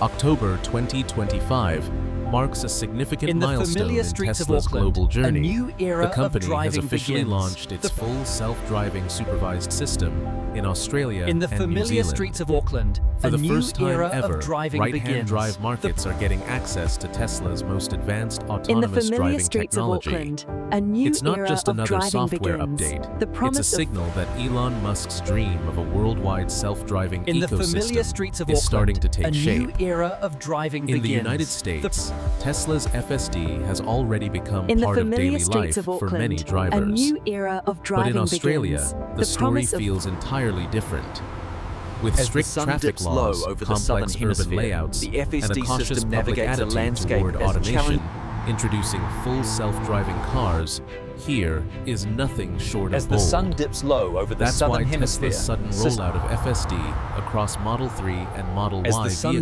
October 2025 marks a significant milestone in Tesla's global journey. The company has officially launched its full self-driving supervised system in Australia and New Zealand. In the familiar streets of Auckland, for the first time ever, right-hand drive markets are getting access to Tesla's most advanced autonomous driving technology. It's not just another software update, it's a signal that Elon Musk's dream of a worldwide self-driving ecosystem is starting to take shape. In the United States, Tesla's FSD has already become part of daily life for many drivers. But in Australia, the story feels entirely different. With strict traffic laws, complex urban layouts, and a cautious public attitude toward automation, introducing full self-driving cars, here is nothing short of bold. As the sun dips low over the southern hemisphere, Tesla's sudden rollout of FSD across Model 3 and Model Y vehicles in Sydney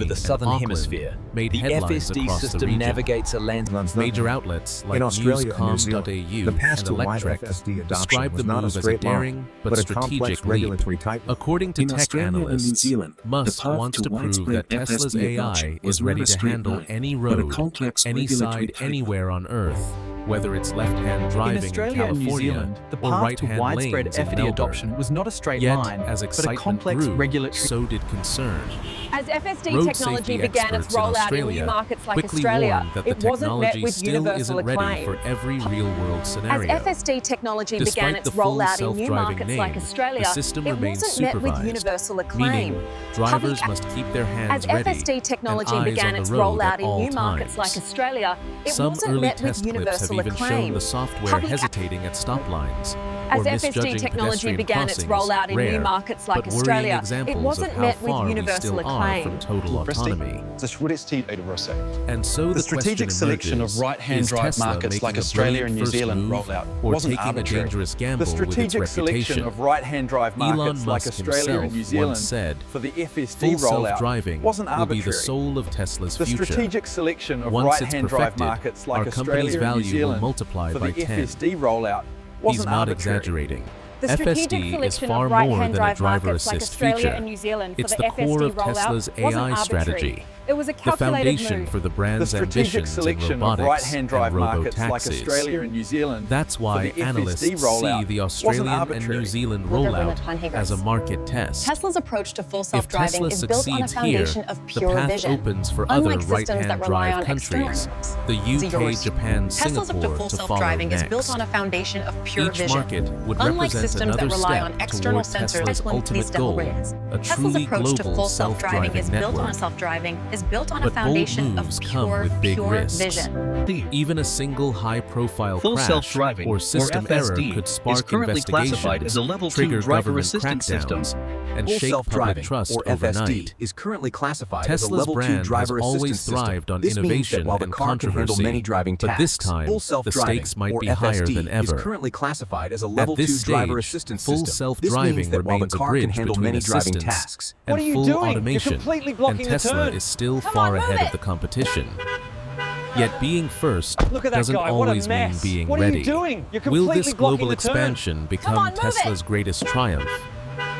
and Auckland made headlines across the region. navigates a land. Major outlets like newscom.au and Electric describe the move as a daring but strategic leap. According to tech analysts, Musk wants to prove that Tesla's AI is ready to handle any road, any side, anywhere on Earth, whether it's left-hand driving in California or right-hand lanes in Melbourne. Adoption was not a straight Yet, line, as but a excitement complex grew, regulatory. so did concern. As FSD Road technology safety began its experts in rollout in Australia new markets like quickly Australia, warned that the it wasn't met technology with still universal isn't ready acclaim. for every real-world scenario. As FSD technology Despite began its the full rollout in new self-driving markets like name, Australia, the system it remains wasn't met with supervised, universal acclaim. meaning drivers must keep their hands As ready FSD technology and eyes began on its the road rollout at in all new markets times. like Australia, it Some wasn't early met with test clips have universal even shown acclaim. the software hesitating at stop lines As or FSD misjudging technology pedestrian began its crossings, rollout in rare, new markets like but worrying Australia, it examples wasn't of how met with far we universal still are acclaim. from total autonomy. And so The strategic selection of right-hand drive markets like Australia and New Zealand rollout or wasn't taking arbitrary. a dangerous gamble The with its strategic reputation. selection of right-hand drive markets Elon like Musk Australia and New himself Zealand once said, for the FSD full rollout self-driving wasn't will be arbitrary. the soul of Tesla's The future. strategic selection of Once it's right-hand drive perfected, markets like our company's Australia and New value will Zealand multiply for by the 10. FSD rollout He's wasn't not arbitrary. exaggerating. The strategic FSD is selection far of more right-hand than a drive driver markets like assist Australia feature. and New Zealand for It's the the core FSD of rollout Tesla's wasn't AI arbitrary. strategy. It was a The calculated foundation move. for the The brand's strategic ambitions in selection of robotics right-hand drive and markets like robotaxis. Australia and New Zealand That's why for the analysts FSD rollout see the wasn't Australian and arbitrary. New Zealand We're rollout going to as a market test. Tesla's approach to full If self-driving Tesla is built on a succeeds here, foundation of the pure path vision. opens for Unlike other systems that right-hand rely drive on countries, externals. the UK, Yours. Japan, Tesla's up to Singapore full to follow self-driving is next. built on a foundation of pure Each vision. market would Unlike represent systems that another rely on step external toward sensors, Tesla's Tesla ultimate needs double goal, raise. a Tesla's truly approach to global full self-driving self-driving is built on network. self-driving is built on a But bold foundation of moves come pure, with big pure risks. vision. Even a single high-profile Full crash self-driving, or system or FSD, error could is spark currently classified investigations, as a Level 2 trigger driver government assistance system. crackdowns, and Full shake public self-driving, trust or FSD, overnight. is currently classified as a Tesla's Level 2 brand has driver always assistance thrived system. on This means innovation that while the and car can handle controversy, many driving but tasks, this time, full the self-driving, stakes might or be higher FSD, than is ever. currently classified as a At Level 2 this driver stage, assistance full system. This self-driving means that while the remains a car bridge can handle between many driving assistance tasks, and What are you full doing? You're automation, completely blocking and the Tesla turn. is still Come far on, move ahead of it. the competition. Yet being first Look at that doesn't guy, what a always mean mess. being What are you ready. doing? You're Will completely this blocking global the turn. expansion become on, move it. Tesla's greatest triumph,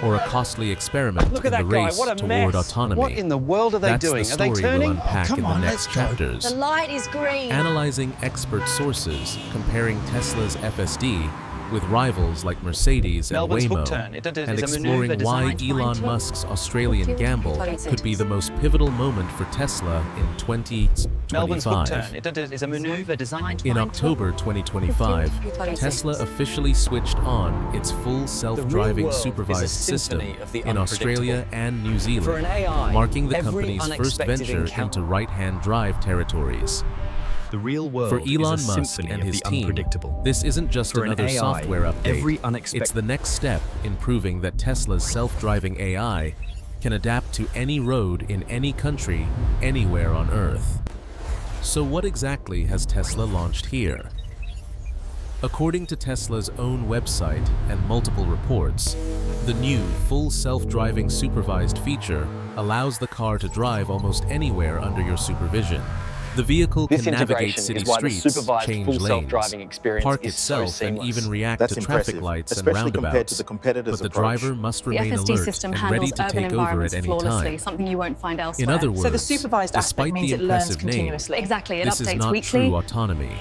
or a costly experiment Look in at the that guy, race what a toward mess. autonomy? What in the world are they That's doing? the Are they story turning? we'll unpack in the next chapters. The light is green. Analyzing expert sources, comparing Tesla's FSD with rivals like Mercedes and Melbourne's Waymo, hook turn. It is and a exploring maneuver why designed to Elon fine-tune Musk's Australian gamble could be the most pivotal moment for Tesla in Melbourne's hook turn. 2025. It is a maneuver designed to In October 2025, Tesla officially switched on its full self-driving world is a supervised system symphony of the in Australia and New Zealand, For an AI, marking the every company's first unexpected venture encounter- into right-hand drive territories. The real world For Elon is a Musk symphony and of his the team, unpredictable. this isn't just For an another AI, software update. every unexpected- It's the next step in proving that Tesla's self-driving AI can adapt to any road in any country, anywhere on Earth. So what exactly has Tesla launched here? According to Tesla's own website and multiple reports, the new full self-driving supervised feature allows the car to drive almost anywhere under your supervision. The vehicle This can navigate integration city is why the streets, supervised change full lanes, self-driving experience park is so itself, and seamless. even react That's to traffic impressive, lights and especially compared to roundabouts. the competitors' But the approach. driver must The remain FSD alert system and ready handles to urban take over at environments any flawlessly, time. something you won't find elsewhere. In other words, So the supervised despite aspect means the it learns impressive name, continuously. Exactly, it this is updates not weekly. true autonomy.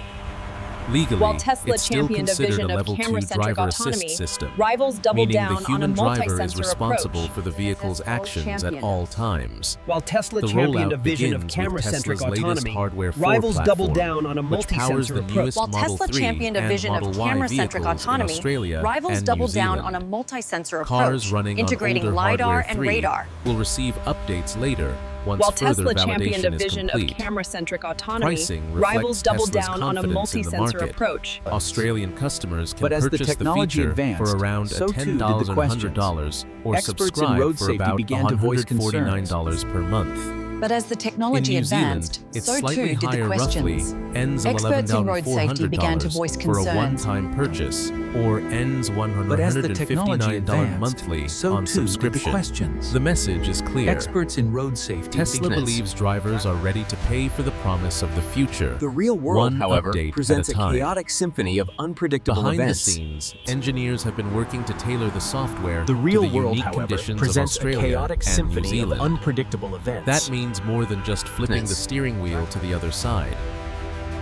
Legally, While Tesla it's still championed a considered vision a of level 2 camera-centric driver autonomy, assist system, rivals doubled meaning down the on a human driver is multi-sensor responsible approach. for the vehicle's actions at all times. While Tesla The championed a rollout vision of begins with camera-centric Tesla's latest autonomy, hardware 4 rivals doubled platform, down on a which powers multi-sensor the approach. newest While Model Tesla 3 championed a and vision Model of Y camera-centric vehicles in autonomy, Australia rivals and doubled New down Zealand. on a multi-sensor Cars approach, running integrating on older LiDAR hardware and 3 radar. will receive updates later once While further Tesla championed a validation is vision of complete. camera-centric autonomy, Pricing rivals reflects doubled Tesla's down on a confidence in the multi-sensor market. approach. Australian customers can But as the purchase technology feature advanced, for around so too did the $10 or questions. $100 or Experts in subscribe road for safety about began to voice $149 per month. But as the technology In New advanced, Zealand, it's so slightly too did the higher questions. roughly, ends of Experts in road safety began to voice $11,400 for a concerns. one-time purchase, or ends But as the technology $159 advanced, monthly so on too did the subscription. questions. The message is clear. Experts in road safety Tesla began. believes drivers are ready to pay for the promise of the future. The real world, one however, update presents at a a time. chaotic symphony of unpredictable Behind events. the scenes, engineers have been working to tailor the software The real to the world, unique however, conditions presents of Australia a chaotic and New symphony of Zealand. unpredictable events. That means more than just flipping the steering wheel to the other side.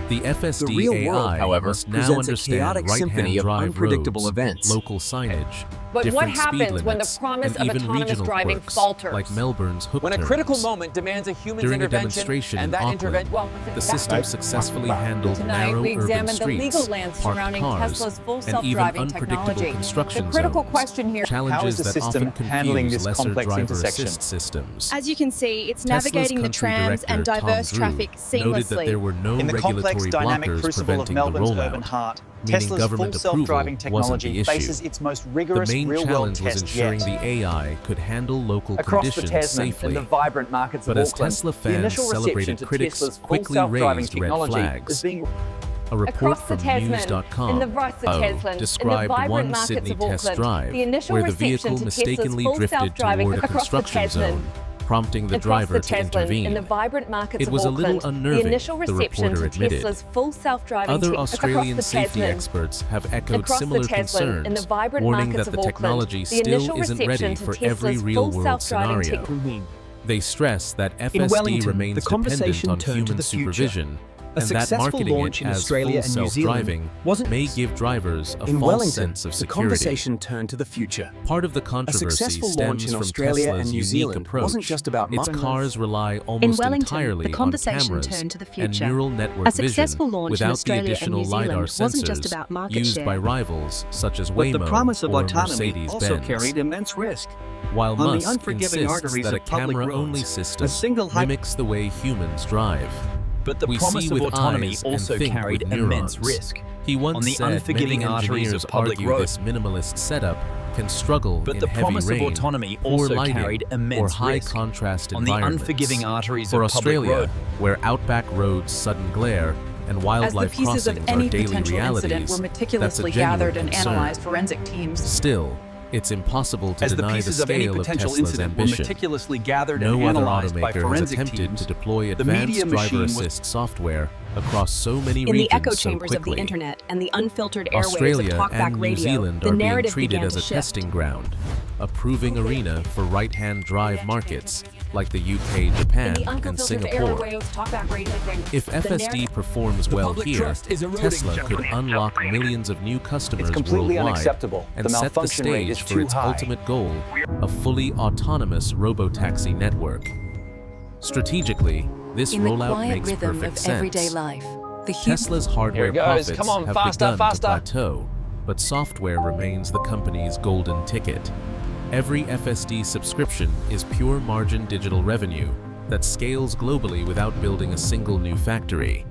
The FSD The real AI world, however, must now presents a understand chaotic right-hand symphony of drive unpredictable roads, events. local signage, But what different speed happens when the limits, promise and of even autonomous regional driving quirks, falters? like Melbourne's hook When a turns. critical moment demands a human's During a intervention, demonstration and in that Auckland, intervention, the system successfully handled Tonight, narrow we urban examine the streets, legal lands parked surrounding cars, Tesla's full and even self-driving unpredictable technology. construction The critical zones, question here: challenges How is the that system often handling confuse this lesser complex driver intersection? assist systems. As you can see, it's Tesla's navigating the country trams and director, Tom diverse Drew, traffic noted that there seamlessly. were no In the complex, regulatory dynamic blockers crucible of preventing the Melbourne's rollout, urban heart, meaning Tesla's full government self-driving approval wasn't the technology issue. faces its most The rigorous main real-world challenge was test ensuring yet. the AI could handle local Across the conditions Tasman safely. and the vibrant markets But of as Auckland, Tesla the fans initial reception celebrated, to critics Tesla's full quickly self-driving raised red technology flags. is being A report Across the from Tasman, News.com in the Across the Tasman, in the described vibrant one markets Sydney of test Auckland, drive the initial where the reception vehicle to mistakenly Tesla's full drifted self-driving toward a across the construction Tasman. zone, prompting the Across driver the to Tasman, intervene. in the vibrant markets It of was a Auckland, little unnerving, the initial the reception reporter to admitted. Tesla's full self-driving Other across Australian the safety Tasman. experts have echoed Across similar the Tasman, in concerns, the vibrant warning markets that the of Auckland, technology the still initial isn't reception ready to for Tesla's every full real-world self-driving scenario. They stress that FSD In Wellington, remains the dependent conversation on turned to human the future. supervision, A and that successful marketing launch it in as Australia full and New Zealand self-driving wasn't may give drivers a In false Wellington, sense of the security. conversation turned to the future. Part of the A controversy successful stems launch in from Australia Tesla's and New unique Zealand approach. wasn't just about Its marketing. cars rely In almost Wellington, entirely the conversation on cameras turned to the and future. neural network A successful vision launch in without the Australia and additional New Zealand LiDAR wasn't just sensors about market used share. by rivals such as But Waymo the promise of or autonomy also Mercedes-Benz. carried immense risk. While On the Musk unforgiving insists arteries that a of public camera-only roads, system a single mimics the way humans drive. But the We promise see of with autonomy eyes and also think carried with immense neurons. risk. He once On the said unforgiving many arteries engineers of public argue roads. this minimalist setup can struggle But in the heavy promise rain, of autonomy poor also lighting, carried or immense high risk. contrast On the environments. unforgiving arteries For of public Australia, road. where outback roads, sudden glare, and As the wildlife pieces of crossings any are daily potential incident realities, were that's a meticulously genuine gathered and concern. analyzed, forensic teams Still, it's impossible to As the deny the pieces of any scale of potential Tesla's incident were ambition. meticulously gathered No and other analyzed by automaker has forensic attempted teams, to deploy the advanced media driver machine was assist software across so many In the regions echo so chambers of the quickly. internet and the unfiltered airwaves of Australia talkback and New radio, Zealand the are being narrative treated began as to a shift. testing ground, a proving arena for right-hand drive markets like the UK, Japan, and Singapore. If FSD performs well here, trust is eroding, Tesla could gentlemen. unlock millions of new customers It's completely worldwide unacceptable. and The set the malfunction rate is stage for too its high. ultimate goal, a fully autonomous robotaxi network. Strategically, this In the rollout quiet makes rhythm perfect of everyday sense. life, the human Tesla's hardware Here it goes. profits Come on, have faster, begun faster. to plateau, but software remains the company's golden ticket. Every FSD subscription is pure margin digital revenue that scales globally without building a single new factory.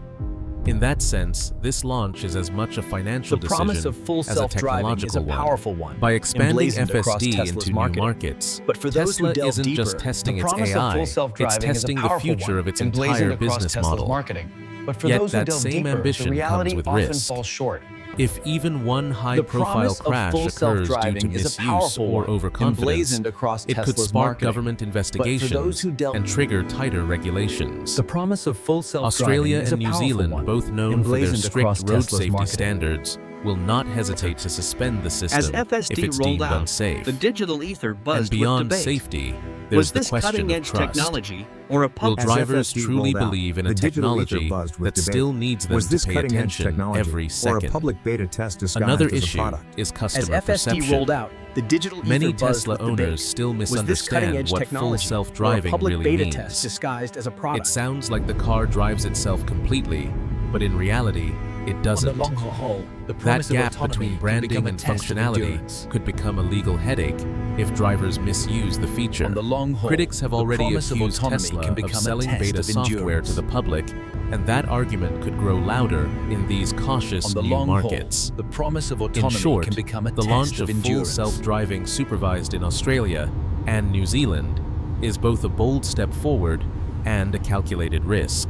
In that sense, this launch is as much a financial The promise decision of full as a self-driving is a technological powerful one, By expanding emblazoned across FSD Tesla's into new marketing. markets, But for those Tesla who delve isn't deeper, just testing the its promise AI, of full it's self-driving testing is a the powerful future one, of its emblazoned entire across business Tesla's model. marketing. But for Yet those who that delve same deeper, ambition the reality comes with often risk. falls short. If even one high-profile promise of crash full occurs due to self-driving is a misuse powerful or one, overconfidence, emblazoned across it could Tesla's spark marketing. government investigations and trigger tighter regulations. The promise of full self-driving Australia is a and New powerful Zealand, one, both known for their emblazoned across strict road Tesla's safety marketing. standards, will not hesitate to suspend the system As FSD if it's rolled deemed out, unsafe. the digital ether buzzed And beyond with debate. safety, Was there's the this question of cutting-edge trust. technology or a Will public? drivers FSD truly rolled out, believe in a the digital ether technology buzzed with that debate. still needs them Was to this pay cutting-edge attention technology every or a second? public beta test disguised Another as a issue product? is As customer FSD perception. rolled out, the digital ether Many buzzed Tesla with debate. owners still Was this misunderstand cutting-edge what full technology self-driving or a public really beta means. test disguised as a It product? sounds like the car drives itself completely, but in reality, it doesn't. On the long haul, the That promise of gap autonomy between can branding become a and test of functionality endurance. could become a legal headache if drivers misuse the feature. On the long haul, Critics have the already promise of accused autonomy Tesla can of become a selling test beta of software endurance. to the public, and that argument could grow louder in these cautious On the new long markets. haul, the promise of In autonomy short, can become a the test launch of full endurance. self-driving supervised in Australia and New Zealand is both a bold step forward and a calculated risk.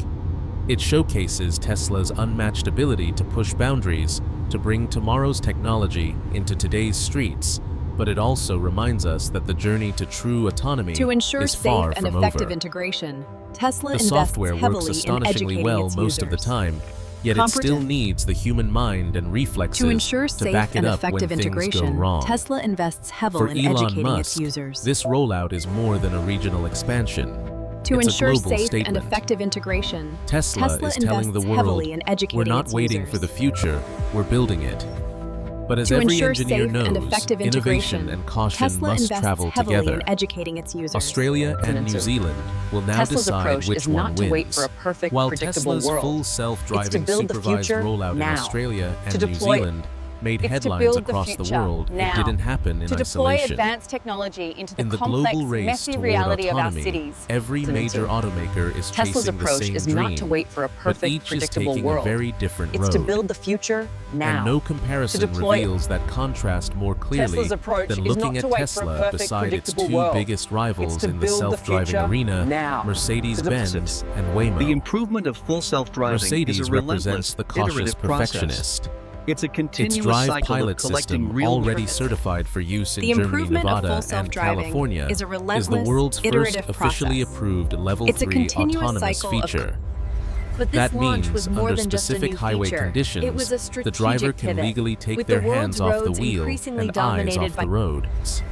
It showcases Tesla's unmatched ability to push boundaries to bring tomorrow's technology into today's streets, but it also reminds us that the journey to true autonomy To ensure is safe far and from effective over. integration, Tesla The invests software works heavily in astonishingly educating well its most of the users. time, yet it still Comprehend. needs the human mind and reflexes To ensure to safe back it and up when effective things go integration, wrong. Tesla invests For heavily in Elon educating Musk, its users. this rollout is more than a regional expansion. To It's a ensure global safe statement. and effective integration, Tesla is telling the invests world, heavily in educating we're not its waiting users. for the future, we're building it. But as To every ensure engineer safe knows, and effective innovation integration, and caution Tesla must invests travel heavily together. in educating its users. Australia and New Zealand will now Tesla's decide approach which is one not to wins. wait for a perfect, While predictable Tesla's world. full It's to self-driving build the supervised future rollout in now. Australia To and New deploy- Zealand made It's to headlines build the across the future world, now. it didn't happen in To deploy isolation. advanced technology into the In the complex, global race messy toward reality of our autonomy, cities. every major automaker is Tesla's chasing the approach same is dream, not to wait for a but perfect, each is predictable taking world. a very different It's road. to build the future now. And no comparison To deploy- reveals that contrast more clearly Tesla's approach than is looking not at to wait for a Tesla perfect, beside its predictable two world. biggest rivals It's to in the build the self-driving future arena, now. Mercedes-Benz and Waymo. The improvement of full self-driving Mercedes is a represents relentless, the cautious iterative process. perfectionist. It's a Its continuous Drive cycle pilot of collecting system, real already data. certified for use in The Germany, improvement of Nevada, full and self-driving California, is a the relentless, world's first iterative officially process. approved Level It's a 3 continuous autonomous cycle of feature. But this That launch means, was more under than just a specific new highway feature. conditions, It was a the strategic driver can pivot, legally take with their the hands world's off the roads wheel increasingly and eyes dominated off by the road.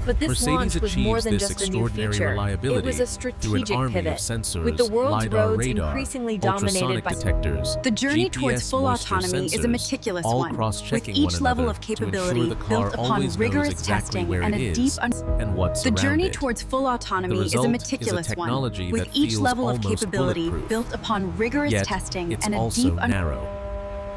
But this Mercedes launch was more achieves than this just a new extraordinary feature. reliability It was a through an strategic army pivot, of sensors, with the world's LiDAR roads radar, increasingly dominated ultrasonic by detectors, The journey towards GPS full moisture autonomy is a sensors, meticulous all one, with cross-checking each one level another of to ensure capability the car built upon always knows rigorous exactly testing where and it a deep is and what's The around journey it. towards full autonomy The is a result meticulous is a technology one, with that each feels level of almost capability bulletproof. built upon rigorous Yet, testing it's and a also deep narrow.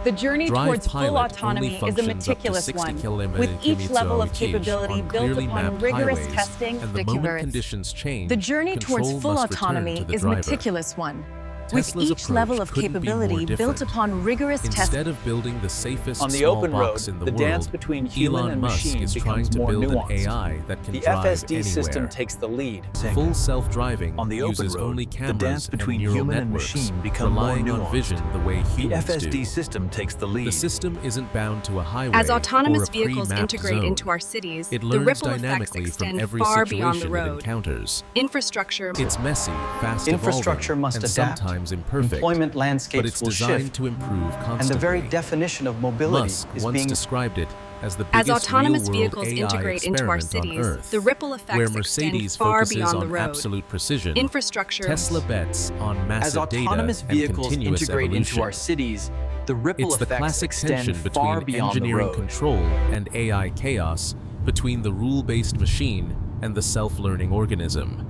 The journey Drive towards full Pilot autonomy only is a functions up to meticulous 60 one, km with each commutes level of on capability on built clearly upon mapped rigorous highways, testing. and the moment conditions change, The journey towards control full must return autonomy to the is a driver. meticulous one, with Tesla's each level of approach couldn't be more capability built different. upon rigorous testing. Instead of building the safest On the small open box road, in the the world, dance between human Elon and Musk machine is trying becomes to more build nuanced. an AI that can The drive FSD anywhere. system takes the lead. Full self-driving On the open uses road, only the cameras dance between and neural human and networks, machine become more relying on nuanced. vision the way The humans FSD do. system takes the lead. The system isn't bound to a highway As or autonomous a vehicles pre-mapped integrate zone. into our cities, It the learns ripple effects dynamically from extend every far situation beyond the it road. encounters. Infrastructure. It's messy, fast Infrastructure evolving, must and adapt. sometimes imperfect, Employment landscapes but it's will designed shift, to improve constantly. and the very definition of mobility Musk is once being described it as the As biggest autonomous real-world vehicles AI integrate into our experiment on cities, Earth, the ripple effects where extend Mercedes far focuses beyond the on road. absolute precision. Infrastructure. Tesla bets on as massive autonomous data and vehicles continuous integrate evolution. into our cities. The ripple It's the effects classic extend tension far between beyond the engineering road. control and AI chaos, between the rule-based machine and the self-learning organism.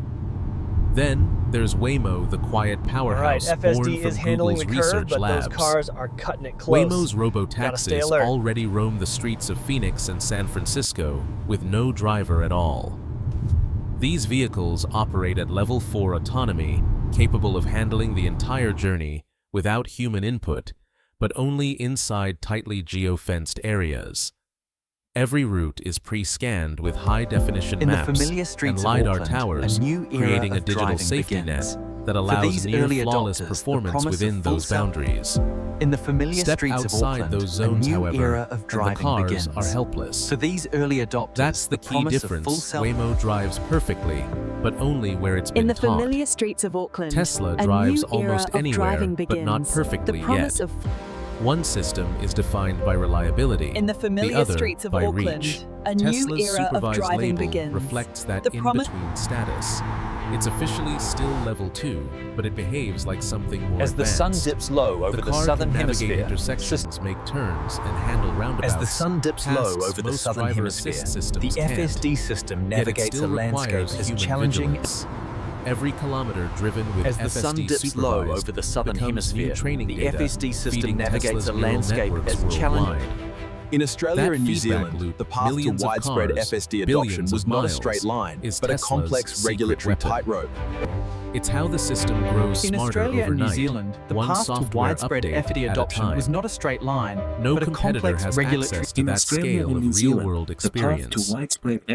Then there's Waymo, the quiet powerhouse born FSD from is handling Google's the curve, research but labs. those cars are cutting it close. Waymo's Gotta stay robotaxis alert. already roam the streets of Phoenix and San Francisco with no driver at all. These vehicles operate at level 4 autonomy, capable of handling the entire journey without human input, but only inside tightly geo-fenced areas. Every route is pre-scanned with high-definition In the maps familiar and streets of LiDAR Auckland, towers, a new era creating a of digital driving safety begins. net that allows near flawless performance within those boundaries. In the familiar Step streets of outside Auckland, those zones, a new however, era of and driving the cars begins. are helpless. For these early adopters, That's the key promise of difference. full self- Waymo drives perfectly, but only where it's been In the taught. familiar streets of Auckland, Tesla a drives new era almost of anywhere, driving but begins. not perfectly the promise yet. Of One system is defined by reliability, In the familiar other streets of by Auckland, reach. a new Tesla's era of supervised driving label begins. reflects that The promise- in-between status. It's officially still level 2, but it behaves like something more As the sun advanced. dips low over the car southern can navigate hemisphere, intersections, make turns, and handle roundabouts. As the sun dips low tasks over the most southern driver hemisphere, assist systems the can't. FSD system Yet it navigates a still landscape requires as human challenging vigilance. Every kilometer driven with as the sun FSD dips Supervised low over the southern becomes new hemisphere. training The data, FSD system feeding navigates Tesla's a neural landscape networks as challenging. worldwide. In Australia That and New feedback Zealand, loop, the path to millions of widespread cars, FSD adoption billions was of not a miles, straight line, is but a Tesla's complex secret regulatory weapon. tightrope. It's how the system grows In smarter Australia and overnight, New Zealand, the one path to software widespread update FSD at a adoption time. was not a straight line, No but a competitor complex has regulatory. access to that scale of real-world experience.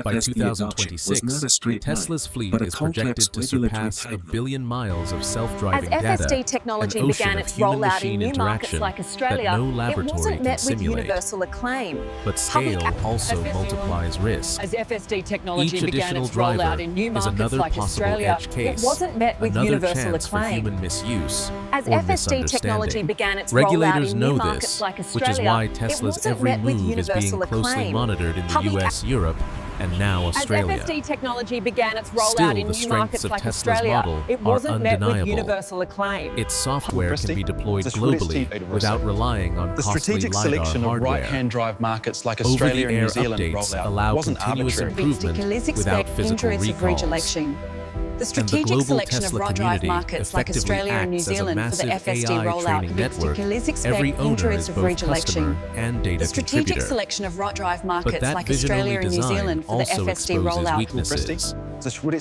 By 2026, Tesla's fleet is projected to surpass 1 billion miles of As self-driving data, FSD technology an ocean began of its rollout in human-machine new markets interaction like Australia, that no it laboratory wasn't can met with simulate. universal acclaim. But scale also multiplies risk. As FSD technology Each began additional its driver rollout in new is markets another like possible Australia, edge case, it wasn't met with another universal chance for acclaim. human misuse As or FSD technology misunderstanding. began its Regulators rollout in know new this, markets like which Australia, is why it Tesla's wasn't every met with move is being universal closely acclaim. monitored in the Public US, Europe, and now Australia. As FSD technology began its rollout Still, in the new strengths markets of like Tesla's Australia, model it are wasn't met with undeniable. universal acclaim. Its software can be deployed globally without relying on The costly strategic LiDAR selection of hardware. right-hand drive markets like Australia and Over-the-air New Zealand updates rollout allow wasn't continuous arbitrary. improvement without physical recalls. The And the strategic global selection Tesla of right drive community markets like effectively Australia and New acts as a Zealand for the massive FSD AI rollout training network. Every owner is both customer and data The strategic contributor. selection of right drive But markets that like vision-only Australia and New design Zealand for the also FSD exposes rollout. weaknesses.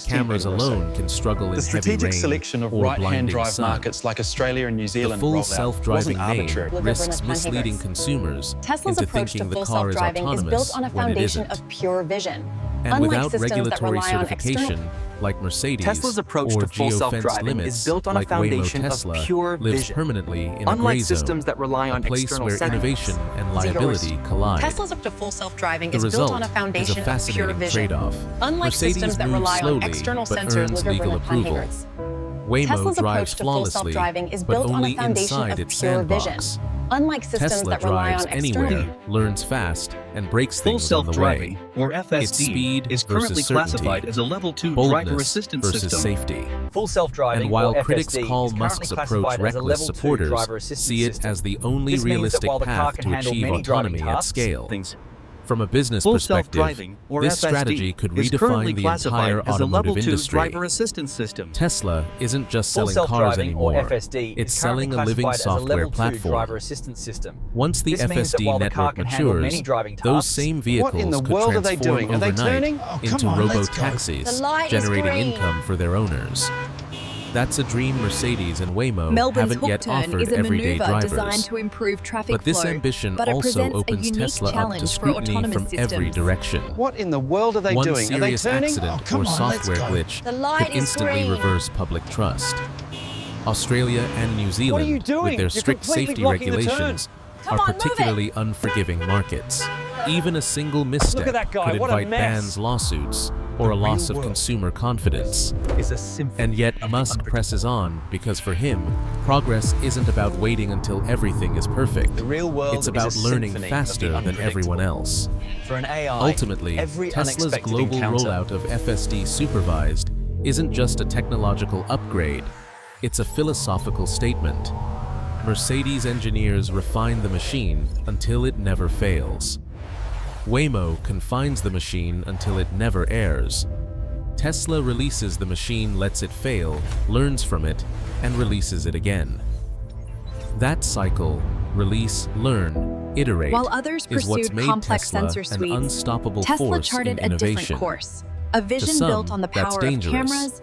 Cameras alone can struggle in The heavy strategic rain selection of or right-hand blinding drive sun. markets like Australia and New The Zealand full rollout self-driving wasn't name arbitrary. risks misleading consumers Tesla's into approach to thinking the full car is self-driving is autonomous built on a when it foundation isn't. of pure vision. And Unlike without systems that regulatory rely on certification, external- like Mercedes, Tesla's approach or to full geofence self-driving limits, is built on a like foundation Waymo of Tesla, pure lives vision. permanently in a Unlike gray zone, systems that rely on a place external where settings. innovation and Is it yours? liability collide. Tesla's approach to full self-driving The is built result on a is foundation a of pure fascinating vision. trade-off. Unlike Mercedes systems that moves rely on slowly, external but sensors earns living legal in approval. hundreds. Waymo Tesla's drives approach to full flawlessly, self-driving is but built on a only foundation inside of its pure vision. sandbox. Unlike systems Tesla that rely drives on external anywhere, learns fast, and breaks Full things on the way. self-driving, or Its FSD, speed is versus currently certainty, classified as a Level 2 boldness driver assistance versus system. safety. Full self-driving, And while or critics FSD, call is currently Musk's approach classified as a reckless, level 2 supporters driver assistance see it system. as the only This means that realistic while the car path can to handle achieve many driving autonomy at tasks, scale. Things. From a business Full perspective, self-driving, or this FSD, strategy could is currently redefine the classified entire as a Level automotive 2 industry. driver assistance system. Tesla isn't just Full selling cars self-driving, or anymore. FSD, It's is currently selling a living classified as a software level 2 platform. driver assistance system. Once the This means that FSD while the car network can handle many matures, driving those tasks, same vehicles What in the could world are they transform doing? Are they overnight turning? Oh, into come on, let's go. robotaxis, The light is generating green. income for their owners. That's a dream Mercedes and Waymo Melbourne's haven't hook yet turn offered is a everyday maneuver drivers. designed to improve traffic But this flow, ambition but it also presents a opens unique Tesla up to challenge for scrutiny autonomous from every systems. direction. What in the world are they One doing? Are they serious turning? accident Oh, come or on, software let's go. glitch The light could is instantly green. reverse public trust. Australia and New Zealand, you doing? with their You're strict completely safety blocking the turn. regulations, Come are on, move it. particularly unforgiving markets. Even a single misstep at that guy, could what a invite mess. bans, lawsuits, or a loss of consumer confidence. Is a symphony And yet of Musk presses on because for him, progress isn't about waiting until everything is perfect. The real world It's is about a learning symphony of faster the than everyone unpredictable. else. For an AI, Ultimately, every Tesla's unexpected global encounter rollout of FSD Supervised isn't just a technological upgrade, it's a philosophical statement. Mercedes engineers refine the machine until it never fails. Waymo confines the machine until it never errs. Tesla releases the machine, lets it fail, learns from it, and releases it again. That cycle, release, learn, iterate, While others is what's pursued made complex Tesla sensor an suites, unstoppable Tesla force charted in a different innovation. course. A vision some, built on the that's power of dangerous. cameras.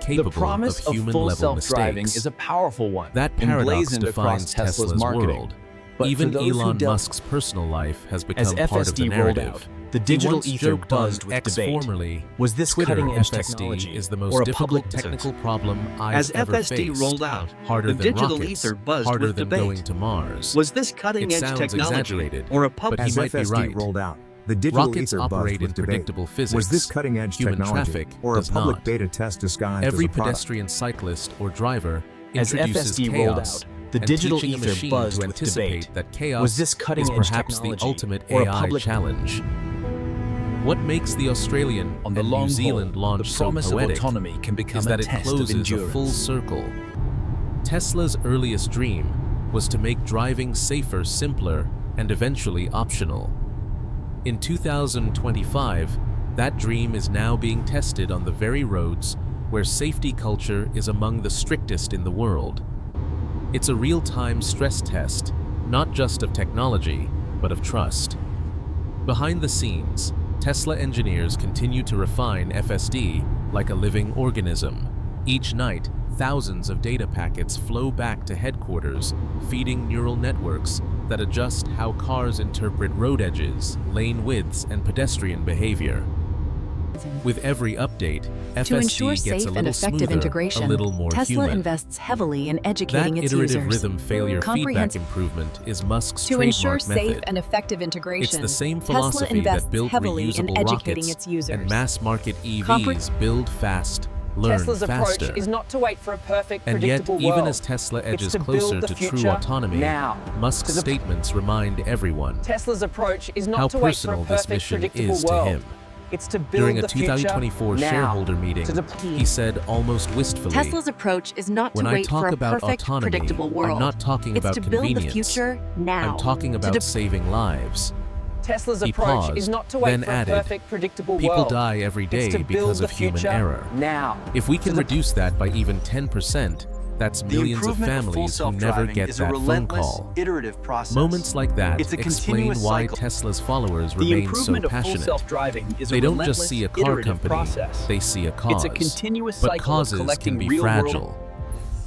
capable promise of of human full level self-driving mistakes. is a powerful one, That paradox emblazoned across defines Tesla's Tesla's marketing. world. But Even for those who Elon don't, Musk's personal life has as become part of the FSD rolled narrative. out, The digital ether buzzed with X debate. formerly, Was this Twitter cutting-edge FSD technology is the or most a difficult public technical problem As I've ever FSD faced. rolled out, Harder the than digital rockets, ether buzzed harder with than debate. going to Mars. Was this It cutting-edge sounds technology exaggerated, or a but public he As might be FSD right. rolled out, the digital Rockets ether buzzed operate in with debate. predictable physics. Was this cutting-edge Human technology traffic or a does public not. beta test disguised Every as a product? pedestrian, cyclist, or driver As introduces FSD rolled chaos, out, the and digital teaching a ether machine buzzed to with anticipate debate. that chaos Was this is cutting-edge perhaps technology the ultimate or a AI public challenge. What makes the Australian On the and long New Zealand haul, launch the so promise poetic of autonomy can become is a that it test of closes a endurance. full circle. Tesla's earliest dream was to make driving safer, simpler, and eventually optional. In 2025, that dream is now being tested on the very roads where safety culture is among the strictest in the world. It's a real-time stress test, not just of technology, but of trust. Behind the scenes, Tesla engineers continue to refine FSD like a living organism. Each night, thousands of data packets flow back to headquarters, feeding neural networks that adjust how cars interpret road edges, lane widths, and pedestrian behavior. With every update, To ensure FSD gets safe a and little effective smoother, integration, a little more Tesla human. invests heavily in educating That its iterative users. rhythm failure feedback Comprehensive- improvement is Musk's To ensure trademark safe method. and effective integration, It's the same Tesla philosophy invests that built heavily in reusable educating rockets its users. and mass-market EVs build fast, learn Tesla's faster. approach is not to wait for a perfect, And yet, predictable even world. as Tesla It's edges to closer build the to true future autonomy, now. Musk's To the- statements remind everyone Tesla's approach is not how to wait for a personal this perfect, mission predictable is to world. him. It's to build During a the future 2024 now. shareholder meeting, To deploy- he said almost wistfully, Tesla's approach is not to "When I wait for talk a about perfect, autonomy, predictable world. I'm not talking it's about to build the convenience. future now. I'm talking To about de- saving lives." Tesla's He approach paused, is not to wait then for added, a perfect, predictable "People world. die every day It's to because build of the human future error. now. If we can To de- reduce that by even 10%, that's The millions of improvement full families who never self-driving get is a that phone relentless, call. iterative process. Moments like that It's a explain continuous why cycle. Tesla's followers The remain so improvement of full passionate. self-driving is They a don't relentless, just see a car iterative company, process. they see a cause. It's a continuous But cycle of causes collecting can be real-world- fragile.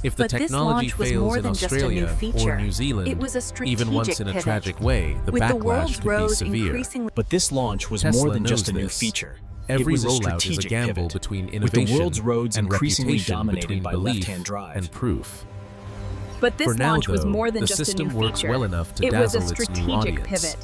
If the But this technology launch was fails more in than just a new Australia feature. or New Zealand, It was a even once strategic in a pivot. tragic way, the With the backlash world's could be roads severe. increasingly But this launch was Tesla more than just a knows new this. feature. Every it was a rollout is a strategic gamble pivot. between With innovation the world's roads and increasingly reputation, dominated between by belief left-hand drive. and proof. But this For now, launch was though, more than the just a system new works feature. well enough to it was a dazzle its new strategic audience. pivot.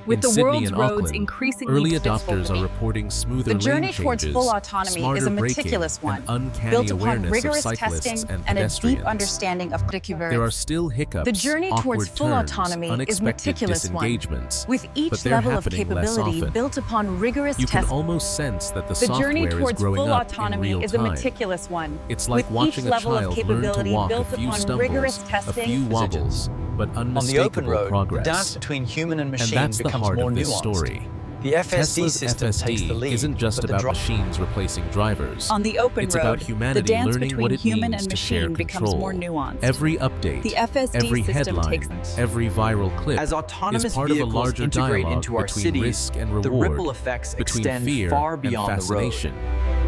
With In the Sydney world's and roads Auckland, increasingly early visible adopters to are me. reporting smoother The journey lane towards changes, full autonomy is smarter a braking, meticulous one, and uncanny built upon awareness of rigorous cyclists testing and and a pedestrians. deep understanding of There are still hiccups, The journey towards awkward full turns, autonomy is unexpected meticulous one, disengagements, with but each they're level of happening less capability often. built upon rigorous You can testing. almost sense that the The journey software is towards growing full up in autonomy real is a time. meticulous one. It's like with watching each a level of child learn to capability walk built a few upon rigorous stumbles, a testing. few wobbles, but On the open unmistakable road, the progress. dance between human and And machine that's the becomes heart more of this nuanced. story. The FSD Tesla's system takes the FSD lead, isn't just but the about drive machines replacing drivers. On the open It's road, about the humanity dance learning between what it human means and to share machine becomes control. more nuanced. Every update, The FSD every system headline, takes- every viral clip As autonomous is part of a vehicles larger integrate dialogue into our between cities, risk and the reward, ripple effects between extend fear far and beyond the road. fascination,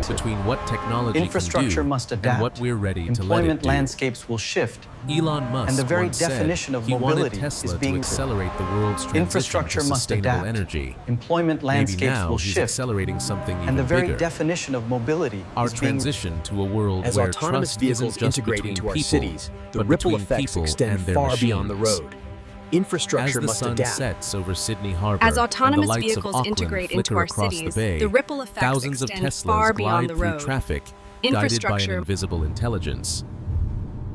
between what technology Infrastructure can do must and adapt. what we're ready to let it Employment do. landscapes will shift. Elon Musk And the very once definition said of he wanted mobility Tesla is being to accelerate the world's transition Infrastructure to must sustainable adapt. energy. Employment Maybe landscapes now will he's shift. accelerating something even And the very bigger. definition of mobility Our is being transition to a world As where autonomous trust vehicles isn't just integrate between into our people, cities, the but ripple between effects people extend and their far beyond the machines. road. As Infrastructure the must sun adapt. sets over Sydney Harbor As and autonomous the lights vehicles of Auckland integrate into flicker our across cities, the bay, the ripple effects thousands of extend Teslas far beyond glide the through road. traffic, guided by an Infrastructure- invisible intelligence.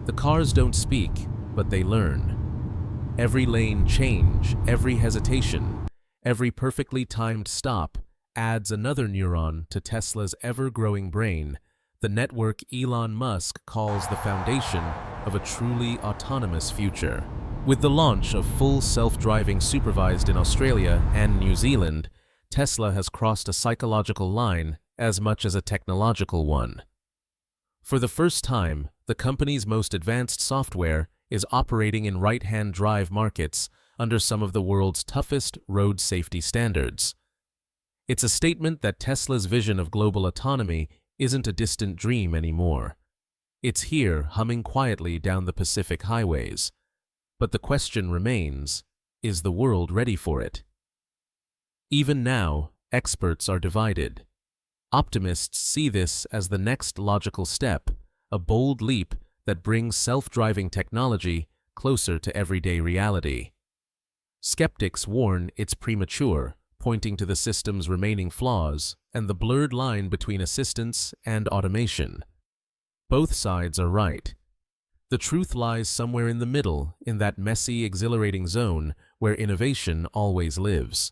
The cars don't speak, but they learn. Every lane change, every hesitation, every perfectly timed stop adds another neuron to Tesla's ever-growing brain, the network Elon Musk calls the foundation of a truly autonomous future. With the launch of full self-driving Supervised in Australia and New Zealand, Tesla has crossed a psychological line as much as a technological one. For the first time, the company's most advanced software is operating in right-hand drive markets under some of the world's toughest road safety standards. It's a statement that Tesla's vision of global autonomy isn't a distant dream anymore. It's here, humming quietly down the Pacific highways. But the question remains, is the world ready for it? Even now, experts are divided. Optimists see this as the next logical step, a bold leap that brings self-driving technology closer to everyday reality. Skeptics warn it's premature, pointing to the system's remaining flaws and the blurred line between assistance and automation. Both sides are right. The truth lies somewhere in the middle, in that messy, exhilarating zone where innovation always lives.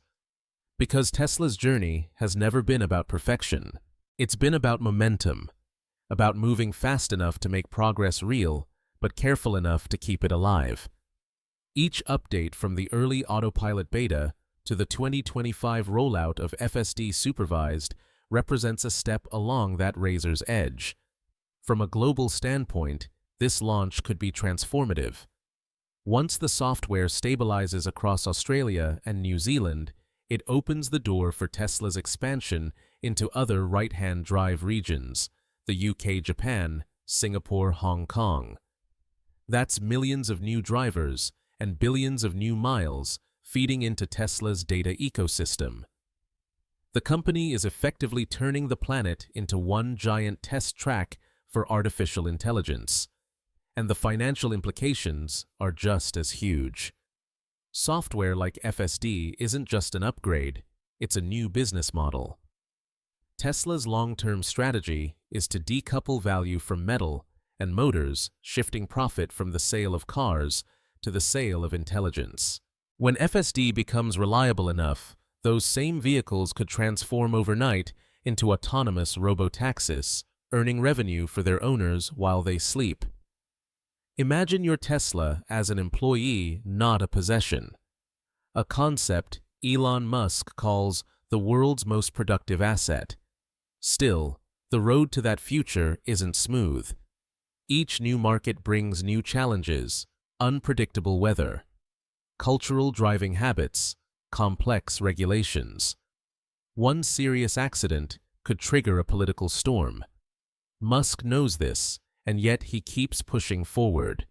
Because Tesla's journey has never been about perfection. It's been about momentum, about moving fast enough to make progress real, but careful enough to keep it alive. Each update from the early autopilot beta to the 2025 rollout of FSD Supervised represents a step along that razor's edge. From a global standpoint, this launch could be transformative. Once the software stabilizes across Australia and New Zealand, it opens the door for Tesla's expansion into other right-hand drive regions, the UK, Japan, Singapore, Hong Kong. That's millions of new drivers and billions of new miles feeding into Tesla's data ecosystem. The company is effectively turning the planet into one giant test track for artificial intelligence, and the financial implications are just as huge. Software like FSD isn't just an upgrade, it's a new business model. Tesla's long-term strategy is to decouple value from metal and motors, shifting profit from the sale of cars to the sale of intelligence. When FSD becomes reliable enough, those same vehicles could transform overnight into autonomous robotaxis, earning revenue for their owners while they sleep. Imagine your Tesla as an employee, not a possession. A concept Elon Musk calls the world's most productive asset. Still, the road to that future isn't smooth. Each new market brings new challenges, unpredictable weather, cultural driving habits, complex regulations. One serious accident could trigger a political storm. Musk knows this, and yet he keeps pushing forward.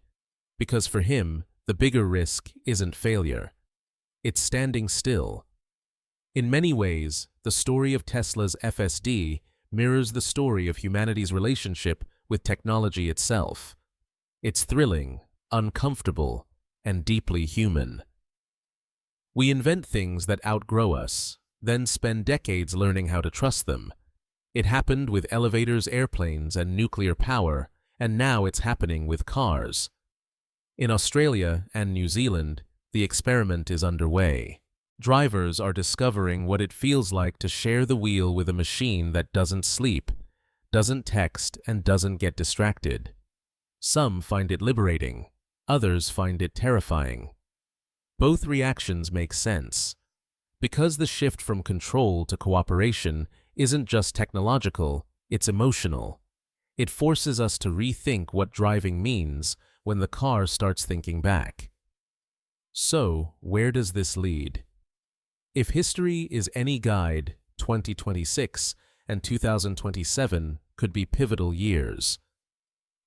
Because for him, the bigger risk isn't failure. It's standing still. In many ways, the story of Tesla's FSD mirrors the story of humanity's relationship with technology itself. It's thrilling, uncomfortable, and deeply human. We invent things that outgrow us, then spend decades learning how to trust them. It happened with elevators, airplanes, and nuclear power, and now it's happening with cars. In Australia and New Zealand, the experiment is underway. Drivers are discovering what it feels like to share the wheel with a machine that doesn't sleep, doesn't text, and doesn't get distracted. Some find it liberating, others find it terrifying. Both reactions make sense. Because the shift from control to cooperation isn't just technological, it's emotional. It forces us to rethink what driving means when the car starts thinking back. So, where does this lead? If history is any guide, 2026 and 2027 could be pivotal years.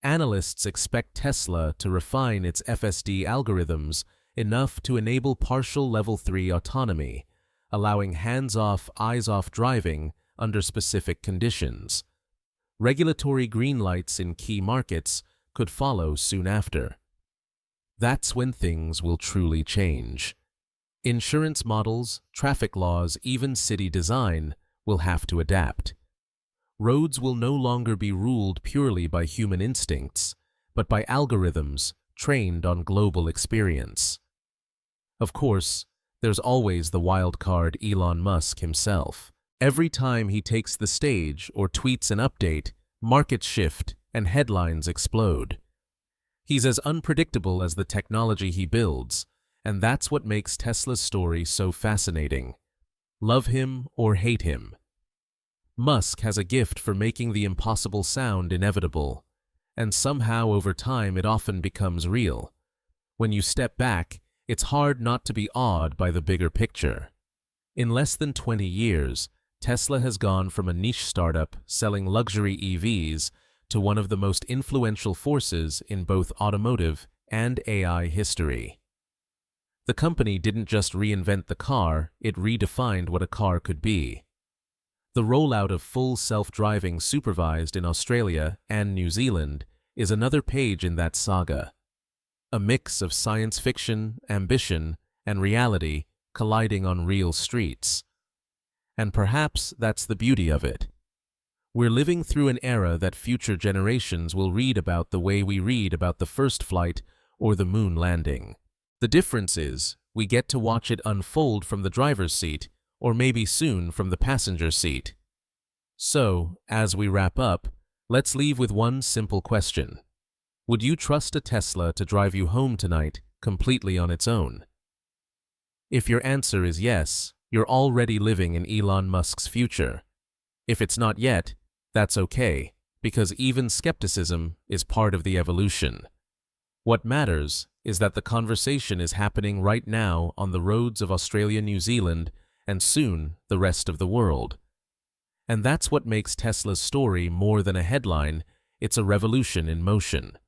Analysts expect Tesla to refine its FSD algorithms enough to enable partial Level 3 autonomy, allowing hands-off, eyes-off driving under specific conditions. Regulatory green lights in key markets could follow soon after. That's when things will truly change. Insurance models, traffic laws, even city design will have to adapt. Roads will no longer be ruled purely by human instincts, but by algorithms trained on global experience. Of course, there's always the wild card Elon Musk himself. Every time he takes the stage or tweets an update, markets shift and headlines explode. He's as unpredictable as the technology he builds, and that's what makes Tesla's story so fascinating. Love him or hate him. Musk has a gift for making the impossible sound inevitable, and somehow over time it often becomes real. When you step back, it's hard not to be awed by the bigger picture. In less than 20 years, Tesla has gone from a niche startup selling luxury EVs to one of the most influential forces in both automotive and AI history. The company didn't just reinvent the car, it redefined what a car could be. The rollout of full self-driving Supervised in Australia and New Zealand is another page in that saga. A mix of science fiction, ambition, and reality colliding on real streets. And perhaps that's the beauty of it. We're living through an era that future generations will read about the way we read about the first flight or the moon landing. The difference is, we get to watch it unfold from the driver's seat, or maybe soon from the passenger seat. So, as we wrap up, let's leave with one simple question. Would you trust a Tesla to drive you home tonight, completely on its own? If your answer is yes, you're already living in Elon Musk's future. If it's not yet, that's okay, because even skepticism is part of the evolution. What matters is that the conversation is happening right now on the roads of Australia, New Zealand, and soon the rest of the world. And that's what makes Tesla's story more than a headline, it's a revolution in motion.